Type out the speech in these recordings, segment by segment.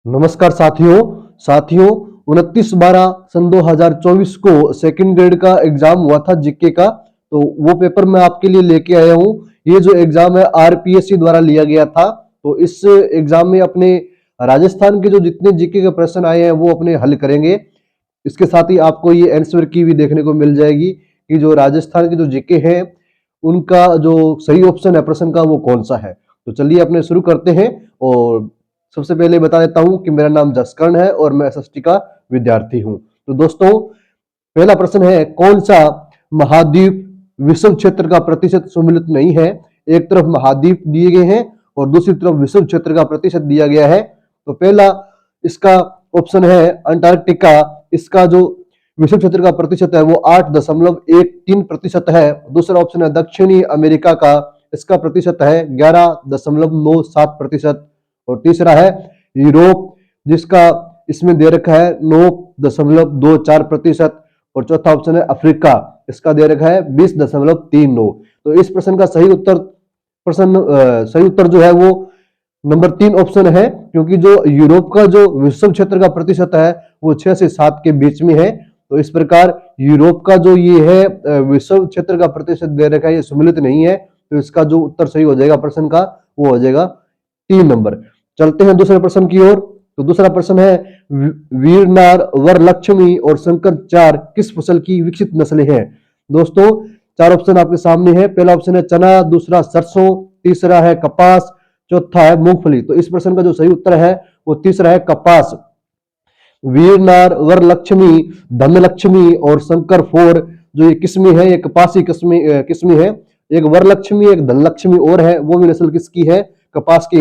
नमस्कार साथियों 29/12 सन 2024 को सेकंड ग्रेड का एग्जाम हुआ था जीके का। तो वो पेपर मैं आपके लिए लेके आया हूँ। ये जो एग्जाम है आरपीएससी द्वारा लिया गया था। तो इस एग्जाम में अपने राजस्थान के जो जितने जीके के प्रश्न आए हैं वो अपने हल करेंगे। इसके साथ ही आपको ये आंसर की भी देखने को मिल जाएगी कि जो राजस्थान के जो जीके हैं उनका जो सही ऑप्शन है प्रश्न का वो कौन सा है। तो चलिए अपने शुरू करते हैं। और सबसे पहले बता देता हूं कि मेरा नाम जसकर्ण है और मैं एसएसटी का विद्यार्थी हूं। तो दोस्तों पहला प्रश्न है, कौन सा महाद्वीप विषुव क्षेत्र का प्रतिशत सम्मिलित नहीं है। एक तरफ महाद्वीप दिए गए हैं और दूसरी तरफ विषुव क्षेत्र का प्रतिशत दिया गया है। तो पहला इसका ऑप्शन है अंटार्कटिका। इसका जो विषुव क्षेत्र का प्रतिशत है वो 8.13% है। दूसरा ऑप्शन है दक्षिणी अमेरिका का, इसका प्रतिशत है 11.97%। और तीसरा है यूरोप, जिसका इसमें दे रखा है 9.24%। और चौथा ऑप्शन है अफ्रीका, इसका दे रखा है 20.39। तो इस प्रश्न का सही उत्तर जो है वो नंबर 3 ऑप्शन है, क्योंकि जो यूरोप का जो विषुव क्षेत्र का प्रतिशत है वो 6 से 7 के बीच में है। तो इस प्रकार यूरोप का जो ये है विषुव क्षेत्र का प्रतिशत दे रखा है ये सम्मिलित नहीं है। तो इसका जो उत्तर सही हो जाएगा प्रश्न का वो हो जाएगा 3 नंबर। चलते हैं दूसरे प्रश्न की ओर। तो दूसरा प्रश्न है, वीरनार, वरलक्ष्मी और शंकर चार किस फसल की विकसित नस्लें हैं। दोस्तों 4 ऑप्शन आपके सामने है। पहला ऑप्शन है चना, दूसरा सरसों, तीसरा है कपास, चौथा है मूंगफली। तो इस प्रश्न का जो सही उत्तर है वो तीसरा है कपास। वीरनार, वरलक्ष्मी, धनलक्ष्मी और शंकर फोर जो ये किस्में है ये कपासी किस्में है। एक वरलक्ष्मी एक धनलक्ष्मी और है, वो भी नस्ल किसकी है, कपास की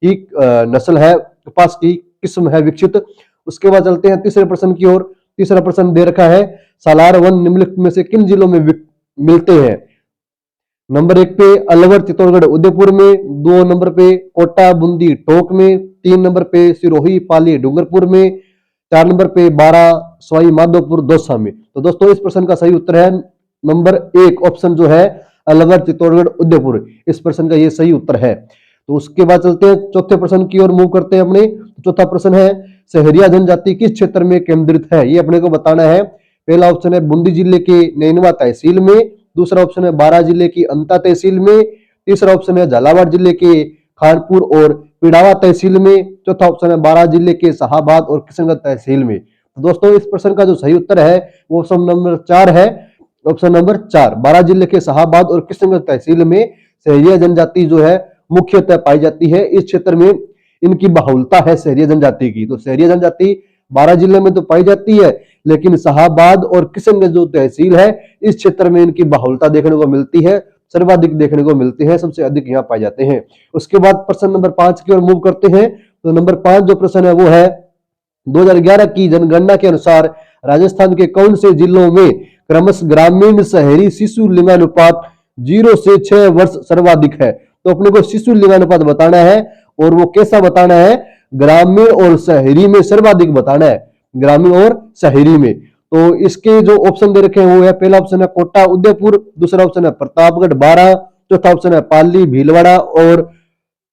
ही नस्ल है, कपास की किस्म है विकसित। उसके बाद चलते हैं तीसरे प्रश्न की ओर। तीसरा प्रश्न दे रखा है, सालार वन निम्नलिखित में से किन जिलों में मिलते हैं। नंबर 1 पे अलवर, चित्तौड़गढ़, उदयपुर में। 2 नंबर पे कोटा, बूंदी, टोंक में। 3 नंबर पे सिरोही, पाली, डूंगरपुर में। 4 नंबर पे बारा, सवाई माधोपुर, दौसा में। तो दोस्तों इस प्रश्न का सही उत्तर है नंबर 1 ऑप्शन जो है अलवर, चित्तौड़गढ़, उदयपुर। इस प्रश्न का ये सही उत्तर है। तो उसके बाद चलते हैं चौथे प्रश्न की ओर मूव करते हैं अपने। चौथा प्रश्न है, सहरिया जनजाति किस क्षेत्र में केंद्रित है, ये अपने को बताना है। पहला ऑप्शन है बूंदी जिले के नैनवा तहसील में। दूसरा ऑप्शन है बारा जिले की अंता तहसील में। तीसरा ऑप्शन है झालावाड़ जिले के खानपुर और पिड़ावा तहसील में। चौथा ऑप्शन है बारा जिले के शाहाबाद और किशनगंज तहसील में। तो दोस्तों इस प्रश्न का जो सही उत्तर है वो ऑप्शन नंबर 4 है। ऑप्शन नंबर 4 बारा जिले के शाहाबाद और किशनगंज तहसील में सहरिया जनजाति जो है मुख्यतः पाई जाती है। इस क्षेत्र में इनकी बहुलता है सहरिया जनजाति की। तो सहरिया जनजाति बारा जिले में तो पाई जाती है, लेकिन शाहाबाद और किशनगंज जो तहसील है इस क्षेत्र में इनकी बहुलता देखने को मिलती है, सर्वाधिक देखने को मिलते हैं, सबसे अधिक यहाँ पाए जाते हैं। उसके बाद प्रश्न नंबर 5 की ओर मूव करते हैं। तो नंबर 5 जो प्रश्न है वो है, 2011 की जनगणना के अनुसार राजस्थान के कौन से जिलों में क्रमशः ग्रामीण शहरी शिशु लिंगानुपात 0 से 6 वर्ष सर्वाधिक है। तो अपने को शिशु लिंगानुपात बताना है और वो कैसा बताना है, ग्रामीण और शहरी में सर्वाधिक बताना है, ग्रामीण और शहरी में। तो इसके जो ऑप्शन दे रखे हैं वो है, पहला ऑप्शन है कोटा, उदयपुर। दूसरा ऑप्शन है प्रतापगढ़, बारा। चौथा ऑप्शन है पाली, भीलवाड़ा और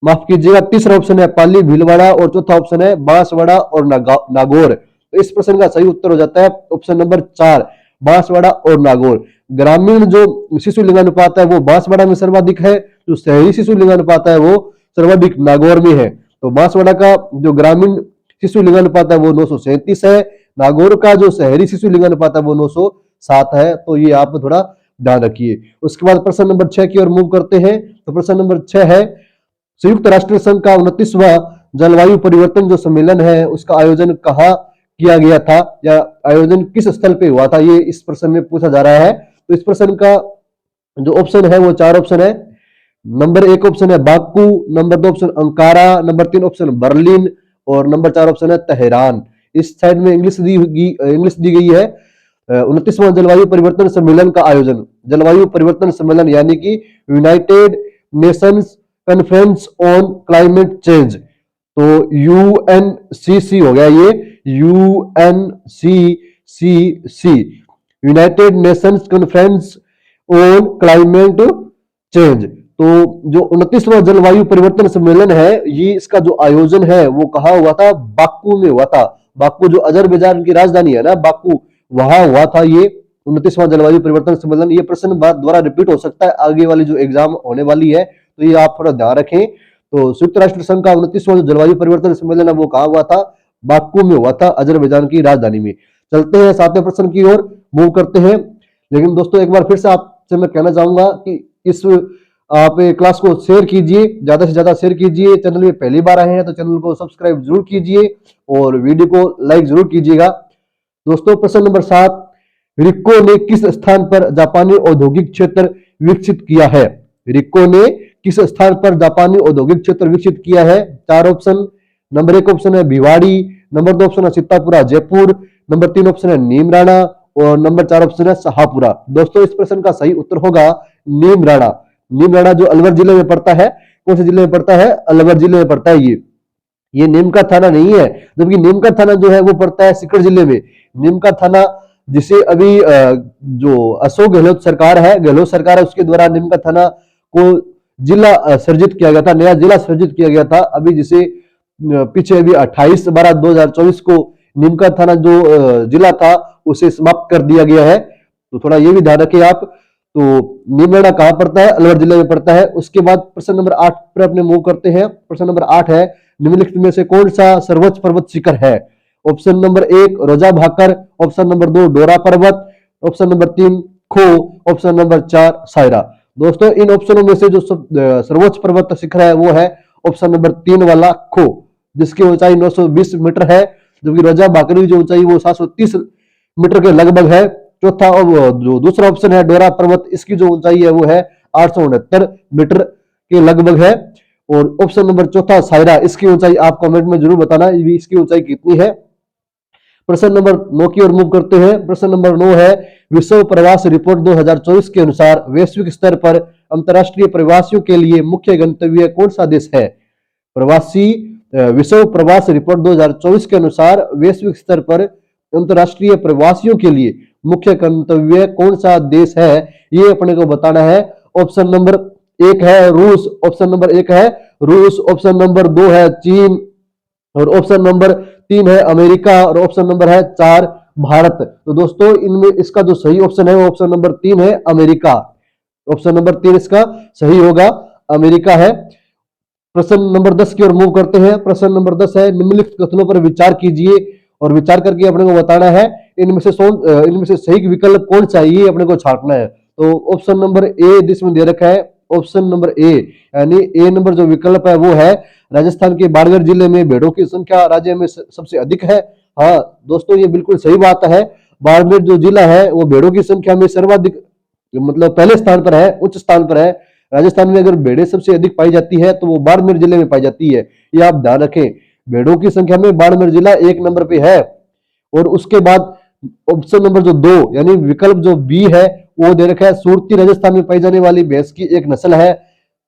माफ कीजिएगा तीसरा ऑप्शन है पाली, भीलवाड़ा और चौथा ऑप्शन है बांसवाड़ा और नागौर। तो इस प्रश्न का सही उत्तर हो जाता है ऑप्शन नंबर 4 बांसवाड़ा और नागौर। ग्रामीण जो शिशु लिंगानुपात है वो बांसवाड़ा में सर्वाधिक है, जो शहरी शिशु लिंगानुपात है वो सर्वाधिक नागौर में है। तो बांसवाड़ा का जो ग्रामीण शिशु लिंगानुपात है वो 937 है, नागौर का जो शहरी शिशु लिंगानुपात है वो 907 है। तो ये आप थोड़ा ध्यान रखिए। उसके बाद प्रश्न नंबर 6 की ओर मूव करते हैं। तो प्रश्न नंबर 6 है, संयुक्त राष्ट्र संघ का 29वां जलवायु परिवर्तन जो सम्मेलन है उसका आयोजन कहाँ किया गया था, या आयोजन किस स्थल पे हुआ था, ये इस प्रश्न में पूछा जा रहा है। तो इस प्रश्न का जो ऑप्शन है वो 4 ऑप्शन है। नंबर 1 ऑप्शन है Baku, number 2 option Ankara, number 3 option Berlin और नंबर 4 ऑप्शन है तेहरान। इस साइड में इंग्लिश दी गई है। 29वां जलवायु परिवर्तन सम्मेलन का आयोजन, जलवायु परिवर्तन सम्मेलन यानी कि United Nations conference on climate change. तो यूएनसीसी हो गया ये, UNCC, United Nations conference on climate change. तो जो 29वां जलवायु परिवर्तन सम्मेलन है, ये इसका जो आयोजन है वो कहाँ हुआ था? बाकू में हुआ था। बाकू जो अजरबैजान की राजधानी है ना, बाकू, वहां हुआ था ये 29वां जलवायु परिवर्तन सम्मेलन। ये प्रश्न बार द्वारा रिपीट हो सकता है आगे वाली जो एग्जाम होने वाली है, तो ये आप थोड़ा ध्यान रखें। तो संयुक्त राष्ट्र संघ का 29वां जो जलवायु परिवर्तन सम्मेलन है वो कहाँ हुआ था? बाकू में हुआ था, अजरबैजान की राजधानी में। चलते हैं 7वें प्रश्न की ओर मूव करते हैं। लेकिन दोस्तों एक बार फिर से आपसे मैं कहना चाहूंगा कि इस आप क्लास को शेयर कीजिए, ज्यादा से ज्यादा शेयर कीजिए। चैनल में पहली बार आए हैं तो चैनल को सब्सक्राइब जरूर कीजिए और वीडियो को लाइक जरूर कीजिएगा। दोस्तों प्रश्न नंबर 7, रिक्को ने किस स्थान पर जापानी औद्योगिक क्षेत्र विकसित किया है? रिक्को ने किस स्थान पर जापानी औद्योगिक क्षेत्र विकसित किया है? 4 ऑप्शन। नंबर 1 ऑप्शन है भिवाड़ी, नंबर 2 ऑप्शन है सीतापुरा जयपुर, नंबर 3 ऑप्शन है नीमराणा और नंबर 4 ऑप्शन है शाहपुरा। दोस्तों इस प्रश्न का सही उत्तर होगा नीमराणा। नीमराणा जो अलवर जिले में पड़ता है, कौन से जिले में पड़ता है? अलवर जिले में पड़ता है ये नीमका थाना नहीं है, जबकि नीमका थाना जो है वो पड़ता है सीकर जिले में। नीमका थाना जिसे अभी जो अशोक गहलोत सरकार है, गहलोत सरकार है, उसके द्वारा नीमका थाना को जिला सर्जित किया गया था, नया जिला सर्जित किया गया था। अभी जिसे पीछे अभी 28/12/2024 को नीमका थाना जो जिला था उसे समाप्त कर दिया गया है, तो थोड़ा ये भी ध्यान रखें आप। तो नीमराणा कहां पड़ता है? अलवर जिले में पड़ता है। उसके बाद प्रश्न नंबर 8 पर अपने मूव करते हैं। प्रश्न नंबर 8 है, निम्नलिखित में से कौन सा सर्वोच्च पर्वत शिखर है? ऑप्शन नंबर 1 रोजा भाकर, ऑप्शन नंबर 2 डोरा पर्वत, ऑप्शन नंबर 3 खो, ऑप्शन नंबर 4 सायरा। दोस्तों इन ऑप्शनों में से जो सर्वोच्च पर्वत शिखर है वो है ऑप्शन नंबर 3 वाला खो, जिसकी ऊंचाई 920 मीटर है, जबकि रोजा भाकर की जो ऊंचाई वो 730 मीटर के लगभग है। चौथा जो दूसरा ऑप्शन है डोरा पर्वत, इसकी जो ऊंचाई है वो है 869 मीटर के लगभग है। और ऑप्शन नंबर चौथा सायरा, इसकी ऊंचाई आप कमेंट में जरूर बताना इसकी ऊंचाई कितनी है। प्रश्न नंबर 9 की ओर मूव करते हैं। प्रश्न नंबर 9 है, विश्व प्रवास रिपोर्ट 2024 के अनुसार वैश्विक स्तर पर अंतरराष्ट्रीय प्रवासियों के लिए मुख्य गंतव्य कौन सा देश है? विश्व प्रवास रिपोर्ट 2024 के अनुसार वैश्विक स्तर पर अंतरराष्ट्रीय प्रवासियों के लिए मुख्य गंतव्य कौन सा देश है, ये अपने को बताना है। ऑप्शन नंबर 1 है रूस, ऑप्शन नंबर 1 है रूस, ऑप्शन नंबर 2 है चीन और ऑप्शन नंबर 3 है अमेरिका और ऑप्शन नंबर है 4 भारत। तो दोस्तों इनमें इसका जो सही ऑप्शन है वो ऑप्शन नंबर 3 है अमेरिका। ऑप्शन नंबर 3 इसका सही होगा, अमेरिका है। प्रश्न नंबर 10 की ओर मूव करते हैं। प्रश्न नंबर 10 है, निम्नलिखित कथनों पर विचार कीजिए और विचार करके अपने को बताना है इनमें से सही विकल्प कौन सा है, ये अपने को छांटना है। तो ऑप्शन नंबर ए जिसमें दे रखा है, ऑप्शन नंबर ए यानी ए नंबर जो विकल्प है वो है राजस्थान के बाड़मेर जिले में भेड़ों की संख्या राज्य में सबसे अधिक है। हाँ दोस्तों ये बिल्कुल सही बात है, बाड़मेर जो जिला है वो भेड़ों की संख्या में सर्वाधिक मतलब पहले स्थान पर है, उच्च स्थान पर है। राजस्थान में अगर भेड़ें सबसे अधिक पाई जाती है तो वो बाड़मेर जिले में पाई जाती है, ये आप ध्यान रखें। भेड़ों की संख्या में बाड़मेर जिला 1 नंबर पे है। और उसके बाद ऑप्शन नंबर जो 2 यानी विकल्प जो बी है वो दे रखा है सुरती राजस्थान में पाई जाने वाली भैंस की एक नस्ल है।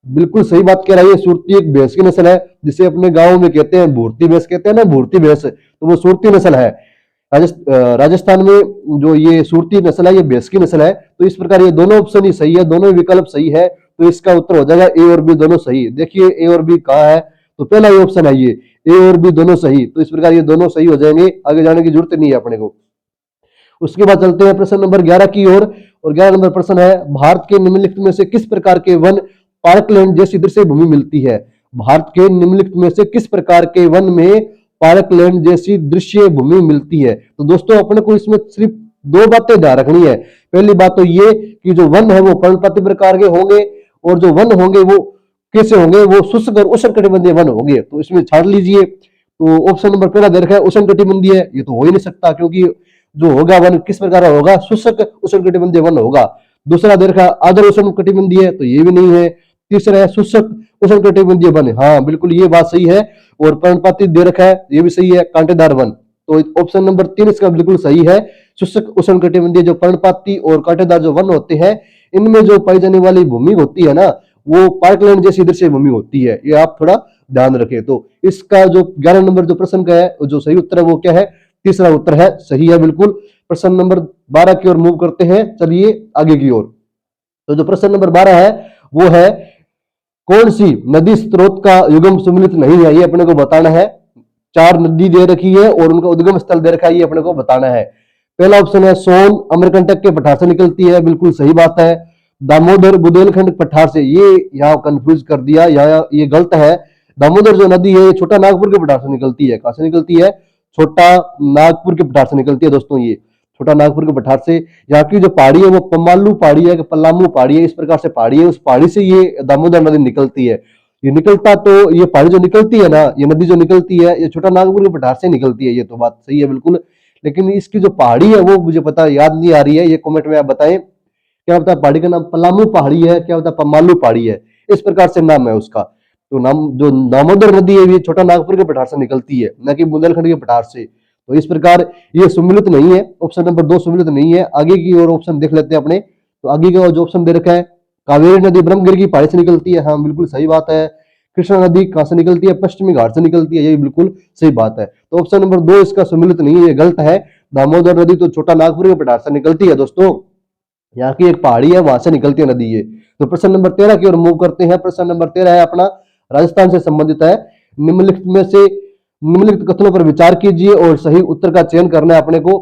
बिल्कुल सही बात कह रहा है, सुरती एक भैंस की नस्ल है, जिसे अपने गांव में कहते हैं भूरती भैंस, कहते हैं ना भूरती भैंस, तो वो सुरती नस्ल है। राजस्थान में जो ये सुरती नस्ल है ये भैंस की नस्ल है। तो इस प्रकार ये दोनों ऑप्शन ही सही है, दोनों विकल्प सही है, तो इसका उत्तर हो जाएगा ए और बी दोनों सही। देखिए ए और बी कहा है, तो पहला ये ऑप्शन है ये ए और बी दोनों सही, तो इस प्रकार ये दोनों सही हो जाएंगे, आगे जाने की जरूरत नहीं है अपने को। उसके बाद चलते हैं प्रश्न नंबर 11 की ओर और 11 नंबर प्रश्न है, भारत के निम्नलिखित में से किस प्रकार के वन पार्कलैंड जैसी दृश्य भूमि मिलती है? भारत के निम्नलिखित में से किस प्रकार के वन में पार्कलैंड जैसी दृश्य भूमि मिलती है? तो दोस्तों अपने को इसमें सिर्फ 2 बातें ध्यान रखनी है। पहली बात तो ये कि जो वन है वो पर्णपाती प्रकार के होंगे और जो वन होंगे वो कैसे होंगे, वो शुष्क और उष्णकटिबंधीय वन होंगे, तो इसमें छाड़ लीजिए। तो ऑप्शन नंबर पहला दे रखा है उष्णकटिबंधीय, ये तो हो ही नहीं सकता क्योंकि जो होगा वन किस प्रकार होगा, शुष्क उष्णकटिबंधीय वन होगा। दूसरा दे रखा आर्द्र उष्णकटिबंधीय, तो ये भी नहीं है। तीसरा है शुष्क उष्णकटिबंधीय वन, हाँ बिल्कुल ये बात सही है। और पर्णपाती दे रखा है, ये भी सही है, कांटेदार वन, तो ऑप्शन नंबर 3 इसका बिल्कुल सही है। शुष्क उष्णकटिबंधीय जो पर्णपाती और कांटेदार जो वन होते हैं इनमें जो पाई जाने वाली भूमि होती है ना वो पार्कलैंड जैसी दृश्य भूमि होती है, ये आप थोड़ा ध्यान रखें। तो इसका जो 11 नंबर जो प्रश्न का है जो सही उत्तर है वो क्या है, तीसरा उत्तर है, सही है बिल्कुल। प्रश्न नंबर 12 की ओर मूव करते हैं, चलिए आगे की ओर। तो जो प्रश्न नंबर 12 है वो है कौन सी नदी स्रोत का युगम सुमिलित नहीं है, ये अपने को बताना है। 4 नदी दे रखी है और उनका उद्गम स्थल दे रखा है, ये अपने को बताना है। पहला ऑप्शन है सोन अमरकंटक के पठार से निकलती है, बिल्कुल सही बात है। दामोदर बुंदेलखंड पठार से, ये यहाँ कंफ्यूज कर दिया, यहाँ ये गलत है। दामोदर जो नदी है ये छोटा नागपुर के पठार से निकलती है। कहां से निकलती है? छोटा नागपुर के पठार से निकलती है दोस्तों। ये छोटा नागपुर के पठार से। यहाँ की जो पहाड़ी है वो पमालू पहाड़ी है कि पलामू पहाड़ी है, इस प्रकार से पहाड़ी है, उस पहाड़ी से ये दामोदर नदी निकलती है। ये निकलता तो ये पहाड़ी जो निकलती है ना, ये नदी जो निकलती है ये छोटा नागपुर के पठार से निकलती है, ये तो बात सही है बिल्कुल। लेकिन इसकी जो पहाड़ी है वो मुझे पता याद नहीं आ रही है, ये कमेंट में आप बताएं। क्या होता है पहाड़ी का नाम? पलामू पहाड़ी है, क्या होता है पमालू पहाड़ी है, इस प्रकार से नाम है उसका। तो नाम जो दामोदर नदी है ये छोटा नागपुर के पठार से निकलती है, न कि बुंदेलखंड के पठार से। तो इस प्रकार ये सुमिलित नहीं है, ऑप्शन नंबर 2 सुमिलित नहीं है। आगे की और ऑप्शन देख लेते हैं अपने। तो आगे का जो ऑप्शन दे रखा है, कावेरी नदी ब्रह्मगिरी की पहाड़ी से निकलती है, हाँ बिल्कुल सही बात है। कृष्णा नदी कहां से निकलती है? पश्चिमी घाट से निकलती है, ये बिल्कुल सही बात है। तो ऑप्शन नंबर 2 इसका सुमिलित नहीं है, ये गलत है। दामोदर नदी तो छोटा नागपुर के पठार से निकलती है दोस्तों, यहाँ की एक पहाड़ी है, वहां से निकलती है नदी ये। तो प्रश्न नंबर 13 की ओर मूव करते हैं। प्रश्न नंबर 13 है अपना, राजस्थान से संबंधित है। निम्नलिखित में से निम्नलिखित कथनों पर विचार कीजिए और सही उत्तर का चयन करना है अपने को।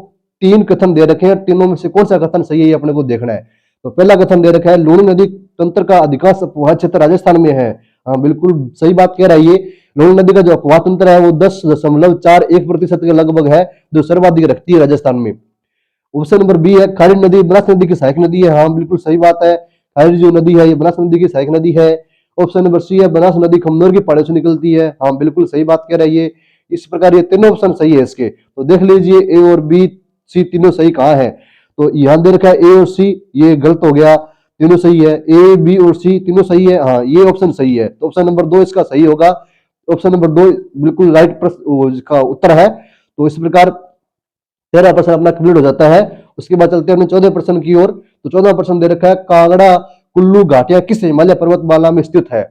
3 कथन दे रखे हैं, तीनों में से कौन सा कथन सही है ये अपने को देखना है। तो पहला कथन दे रखा है, लूणी नदी तंत्र का अधिकांश अपवाह क्षेत्र राजस्थान में है। हाँ बिल्कुल सही बात कह रहा है ये। लूणी नदी का जो अपवाह तंत्र है वो 10.41% के लगभग है, जो सर्वाधिक रखती है राजस्थान में। ऑप्शन नंबर बी है, खारी नदी बनास नदी की सहायक नदी है, हाँ बिल्कुल सही बात है। खारी जो नदी है ये बनास नदी की सहायक नदी है। ऑप्शन नंबर सी है, बनास नदी खमनोर की पहाड़ियों से निकलती है, हाँ बिल्कुल सही बात कह रहा है ये। इस प्रकार ये तीनों ऑप्शन सही है इसके। तो देख लीजिए ए और बी सी तीनों सही कहाँ है। तो यहाँ दे रखा है ए और सी, ये गलत हो गया, तीनों सही है। ए बी और सी तीनों सही है, हाँ ये ऑप्शन सही है। तो ऑप्शन नंबर 2 इसका सही होगा। ऑप्शन नंबर 2 बिल्कुल राइट इसका उत्तर है। तो इस प्रकार 13% अपना कंप्लीट हो जाता है। उसके बाद चलते हैं अपने 14% की ओर। तो 14% दे रखा है, कांगड़ा कुल्लू घाटियां किस हिमालय पर्वतमाला में स्थित है?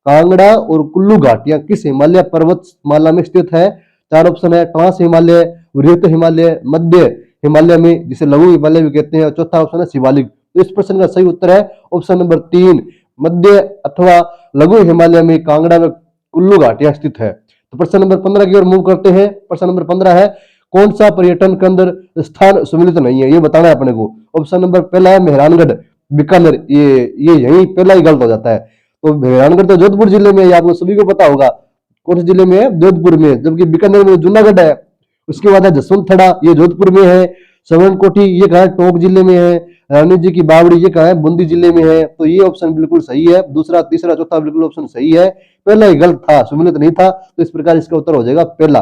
कांगड़ा और कुल्लू घाटियां किस हिमालय पर्वतमाला में स्थित है? 4 ऑप्शन है, ट्रांस हिमालय, वृहत हिमालय, मध्य हिमालय में जिसे लघु हिमालय भी कहते हैं, और चौथा ऑप्शन है शिवालिक। तो इस प्रश्न का सही उत्तर है ऑप्शन नंबर 3, मध्य अथवा लघु हिमालय में कांगड़ा व कुल्लू घाटियां स्थित है। तो प्रश्न नंबर 15 की ओर मूव करते हैं। प्रश्न नंबर 15 है, कौन सा पर्यटन केंद्र स्थान सुमिलित नहीं है, ये बताना है अपने को। ऑप्शन नंबर पहला है मेहरानगढ़ बीकानेर, ये यही पहला ही गलत हो जाता है। तो मेहरानगढ़ तो जोधपुर जिले में है, आपको सभी को पता होगा। कौन से जिले में है? जोधपुर में। जबकि बीकानेर में जूनागढ़ है। उसके बाद है जसवंत, ये जोधपुर में है। सवर्ण ये कहा है टोंक जिले में है। रानी जी की बावड़ी ये कहा है बूंदी जिले में है। तो ये ऑप्शन बिल्कुल सही है। दूसरा, तीसरा, चौथा बिल्कुल ऑप्शन सही है। पहला ही गलत था, सुमिलित नहीं था। तो इस प्रकार इसका उत्तर हो जाएगा पहला।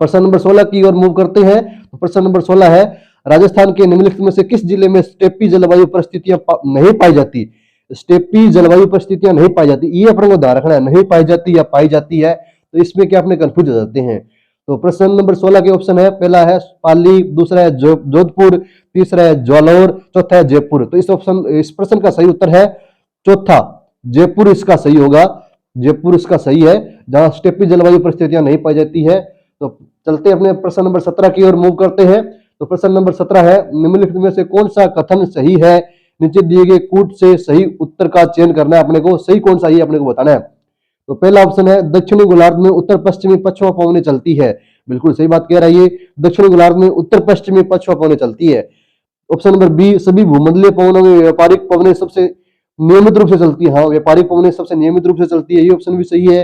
प्रश्न नंबर 16 की ओर मूव करते हैं। तो प्रश्न नंबर 16 है, राजस्थान के निम्नलिखित में से किस जिले में स्टेपी जलवायु परिस्थितियां नहीं पाई जाती? स्टेपी जलवायु परिस्थितियां नहीं पाई जाती, ये अपने को ध्यान रखना है, नहीं पाई जाती या पाई जाती है। तो इसमें क्या अपने कंफ्यूज हो जाते हैं। तो प्रश्न नंबर 16 के ऑप्शन है, पहला है पाली, दूसरा है जोधपुर, तीसरा है जालौर, चौथा है जयपुर। तो इस प्रश्न का सही उत्तर है चौथा, जयपुर इसका सही होगा। जयपुर इसका सही है, जहां स्टेपी जलवायु परिस्थितियां नहीं पाई जाती है। तो चलते अपने प्रश्न नंबर 17 की ओर मूव करते हैं। तो प्रश्न नंबर 17 है, निम्नलिखित में से कौन सा कथन सही है? नीचे दिए गए कूट से सही उत्तर का चयन करना है अपने को। सही कौन सा है अपने को बताना है। तो पहला ऑप्शन है, दक्षिणी गोलार्ध में उत्तर पश्चिमी पछुआ पवनें चलती है, बिल्कुल सही बात कह रहा है ये। दक्षिणी गोलार्ध में उत्तर पश्चिमी पछुआ पवनें चलती है। ऑप्शन नंबर बी, सभी भूमंडलीय पवनों में व्यापारिक पवनें सबसे नियमित रूप से चलती है, हाँ व्यापारिक पवनें सबसे नियमित रूप से चलती है, ये ऑप्शन भी सही है।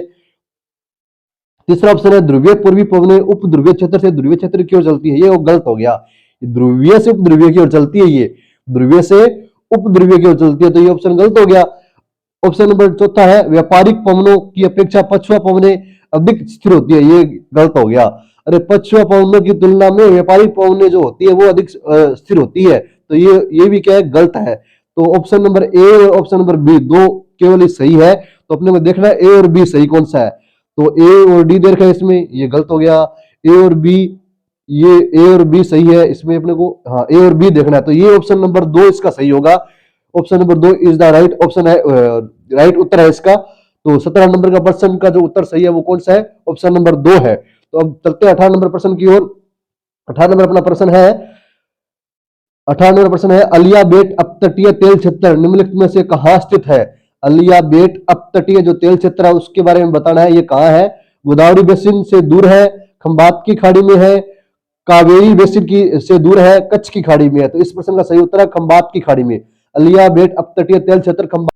तीसरा ऑप्शन है, ध्रुवीय पूर्वी पवनें उप ध्रुवीय क्षेत्र से ध्रुवीय क्षेत्र की ओर चलती है, ये वो गलत हो गया। ध्रुवीय से उप ध्रुवीय की ओर चलती है, ये ध्रुवीय से उप ध्रुवीय की ओर चलती है, तो ये ऑप्शन गलत हो गया। ऑप्शन नंबर चौथा है, व्यापारिक पवनों की अपेक्षा पछुआ पवनें अधिक स्थिर होती है, ये गलत हो गया। अरे पछुआ पवनों की तुलना में व्यापारिक पवनें जो होती है वो अधिक स्थिर होती है, तो ये भी क्या है, गलत है। तो ऑप्शन नंबर ए और ऑप्शन नंबर बी दो केवल ही सही है। तो अपने को देखना है ए और बी सही कौन सा है। तो ए और डी दे रखा है इसमें, ये गलत हो गया। ए और बी, ये ए और बी सही है इसमें अपने को, हाँ ए और बी देखना है। तो ये ऑप्शन नंबर 2 इसका सही होगा। Option number 2 is the right option है, राइट उत्तर है इसका। तो 17 नंबर का प्रश्न का जो उत्तर सही है वो कौन सा है? ऑप्शन नंबर 2 है। तो अब चलते हैं 18 नंबर प्रश्न की ओर। 18 नंबर अपना प्रश्न है, 18 नंबर प्रश्न है, अलिया बेट अपतटीय तेल क्षेत्र निम्नलिखित में से कहां स्थित है? अलियाबेट अपतटीय जो तेल क्षेत्र है उसके बारे में बताना है, ये कहाँ है? गोदावरी बेसिन से दूर है, खंबात की खाड़ी में है, कावेरी बेसिन की से दूर है, कच्छ की खाड़ी में है। तो इस प्रश्न का सही उत्तर है खंबात की खाड़ी में। अलियाबेट अपतटीय तेल क्षेत्र खंबात